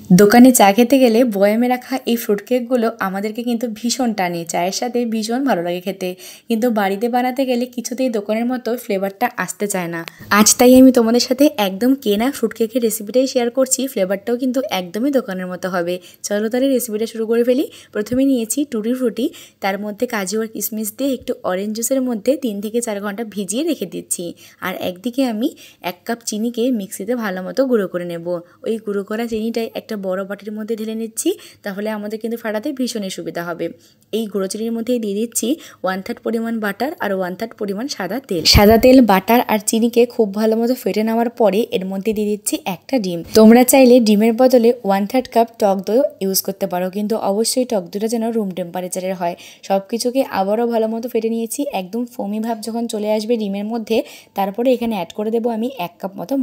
দোকানে চা খেতে গেলে বয়ামে রাখা এই ফ্রুট কেকগুলো আমাদেরকে কিন্তু ভীষণ টানে, চায়ের সাথে ভীষণ ভালো লাগে খেতে। কিন্তু বাড়িতে বানাতে গেলে কিছুতেই দোকানের মতো ফ্লেভারটা আসতে চায় না। আজ তাই আমি তোমাদের সাথে একদম কেনা ফ্রুট কেকের রেসিপিটাই শেয়ার করছি। ফ্লেভারটাও কিন্তু একদমই দোকানের মতো হবে। চলো তাহলে রেসিপিটা শুরু করে ফেলি। প্রথমে নিয়েছি টুটি ফ্রুটি, তার মধ্যে কাজু আর কিশমিশ দিয়ে একটু অরেঞ্জ জুসের মধ্যে 3 থেকে 4 ঘন্টা ভিজিয়ে রেখে দিচ্ছি। আর একদিকে আমি 1 কাপ চিনিকে মিক্সিতে ভালো মতো গুঁড়ো করে নেব। ওই গুঁড়ো করা চিনিটাই একটা বড় বাটির মধ্যে ঢেলে নিচ্ছি, তাহলে আমাদের কিন্তু ফাটাতে ভীষণই সুবিধা হবে। এই গুঁড়ো চিনির মধ্যে দিয়ে দিচ্ছি 1/3 পরিমাণ বাটার আর 1/3 পরিমাণ সাদা তেল। সাদা তেল, বাটার আর চিনিকে খুব ভালো মতো ফেটে নেওয়ার পরে এর মধ্যে দিয়ে দিচ্ছি একটা ডিম। তোমরা চাইলে ডিমের বদলে 1/3 কাপ টক দই ইউজ করতে পারো, কিন্তু অবশ্যই টক দইটা যেন রুম টেম্পারেচারের হয়। সব কিছুকে আবারও ভালো মতো ফেটে নিয়েছি। একদম ফোমি ভাব যখন চলে আসবে ডিমের মধ্যে, তারপরে এখানে অ্যাড করে দেবো আমি 1 কাপ মতো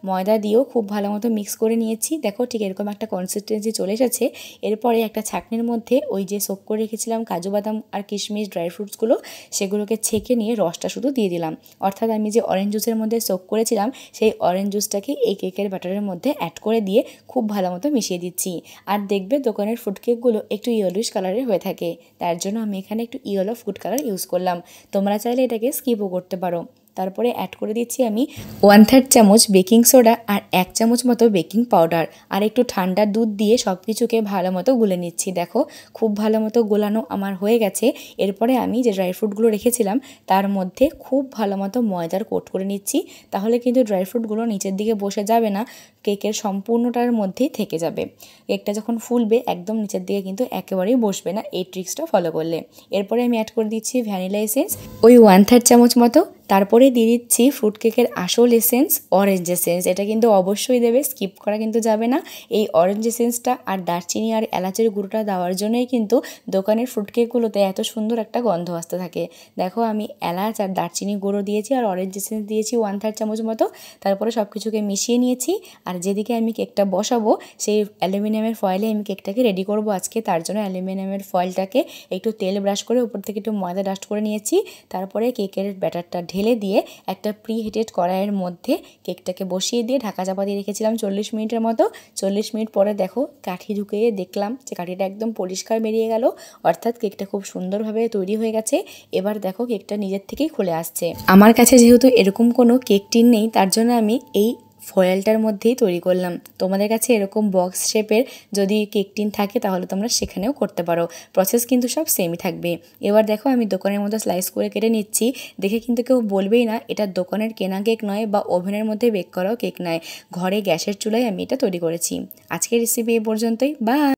ময়দা দিয়েও খুব ভালো মতো মিক্স করে নিয়েছি। দেখো ঠিক এরকম একটা কনসিস্টেন্সি চলে এসেছে। এরপরে একটা ছাঁকনির মধ্যে ওই যে সোক করে রেখেছিলাম কাজু বাদাম আর কিশমিশ ড্রাই ফ্রুটসগুলো, সেগুলোকে ছেঁকে নিয়ে রসটা শুধু দিয়ে দিলাম। অর্থাৎ আমি যে অরেঞ্জ জুসের মধ্যে সোক করেছিলাম সেই অরেঞ্জ জুসটাকে এই কেকের ব্যাটারের মধ্যে অ্যাড করে দিয়ে খুব ভালো মতো মিশিয়ে দিচ্ছি। আর দেখবে দোকানের ফ্রুট কেকগুলো একটু ইয়েলোইশ কালারের হয়ে থাকে, তার জন্য আমি এখানে একটু ইয়েলো ফুড কালার ইউজ করলাম। তোমরা চাইলে এটাকে স্কিপও করতে পারো। তারপরে অ্যাড করে দিচ্ছি আমি 1/3 চামচ বেকিং সোডা আর 1 চামচ মতো বেকিং পাউডার, আর একটু ঠান্ডা দুধ দিয়ে সব কিছুকে ভালো মতো গুলে নিচ্ছি। দেখো খুব ভালো মতো গোলানো আমার হয়ে গেছে। এরপরে আমি যে ড্রাই ফ্রুটগুলো রেখেছিলাম তার মধ্যে খুব ভালো মতো ময়দার কোট করে নিচ্ছি, তাহলে কিন্তু ড্রাই ফ্রুটগুলো নিচের দিকে বসে যাবে না, কেকের সম্পূর্ণটার মধ্যেই থেকে যাবে। কেকটা যখন ফুলবে একদম নিচের দিকে কিন্তু একেবারেই বসবে না এই ট্রিক্সটা ফলো করলে। এরপরে আমি অ্যাড করে দিচ্ছি ভ্যানিলা এসেন্স ওই 1/3 চামচ মতো। তারপরে দিয়ে দিচ্ছি ফ্রুট কেকের আসল এসেন্স, অরেঞ্জ এসেন্স। এটা কিন্তু অবশ্যই দেবে, স্কিপ করা কিন্তু যাবে না। এই অরেঞ্জ এসেন্সটা আর দারচিনি আর এলাচের গুঁড়োটা দেওয়ার জন্যই কিন্তু দোকানের ফ্রুট কেকগুলোতে এত সুন্দর একটা গন্ধ আসতে থাকে। দেখো আমি এলাচ আর দারচিনি গুঁড়ো দিয়েছি আর অরেঞ্জ এসেন্স দিয়েছি 1/3 চামচ মতো। তারপরে সব কিছুকে মিশিয়ে নিয়েছি। আর যেদিকে আমি কেকটা বসাবো সেই অ্যালুমিনিয়ামের ফয়েলে আমি কেকটাকে রেডি করব আজকে। তার জন্য অ্যালুমিনিয়ামের ফয়েলটাকে একটু তেল ব্রাশ করে উপর থেকে একটু ময়দা ডাস্ট করে নিয়েছি। তারপরে কেকের ব্যাটারটা ঢেলে দিয়ে একটা প্রি হিটেড কড়াইয়ের মধ্যে কেকটাকে বসিয়ে দিয়ে ঢাকা চাপা দিয়ে রেখেছিলাম 40 মিনিটের মতো। 40 মিনিট পরে দেখো কাঠি ঢুকিয়ে দেখলাম যে কাঠিটা একদম পরিষ্কার বেরিয়ে গেল, অর্থাৎ কেকটা খুব সুন্দরভাবে তৈরি হয়ে গেছে। এবার দেখো কেকটা নিজের থেকেই খুলে আসছে। আমার কাছে যেহেতু এরকম কোনো কেক টিন নেই, তার জন্য আমি এই ফয়েলটার মধ্যেই তৈরি করলাম। তোমাদের কাছে এরকম বক্স শেপের যদি কেক টিন থাকে তাহলে তোমরা সেখানেও করতে পারো, প্রসেস কিন্তু সব সেমই থাকবে। এবার দেখো আমি দোকানের মতো স্লাইস করে কেটে নিচ্ছি। দেখে কিন্তু কেউ বলবেই না এটা দোকানের কেনা কেক নয় বা ওভেনের মধ্যে বেক করাও কেক নয়, ঘরে গ্যাসের চুলায় আমি এটা তৈরি করেছি। আজকের রেসিপি এ পর্যন্তই। বাই।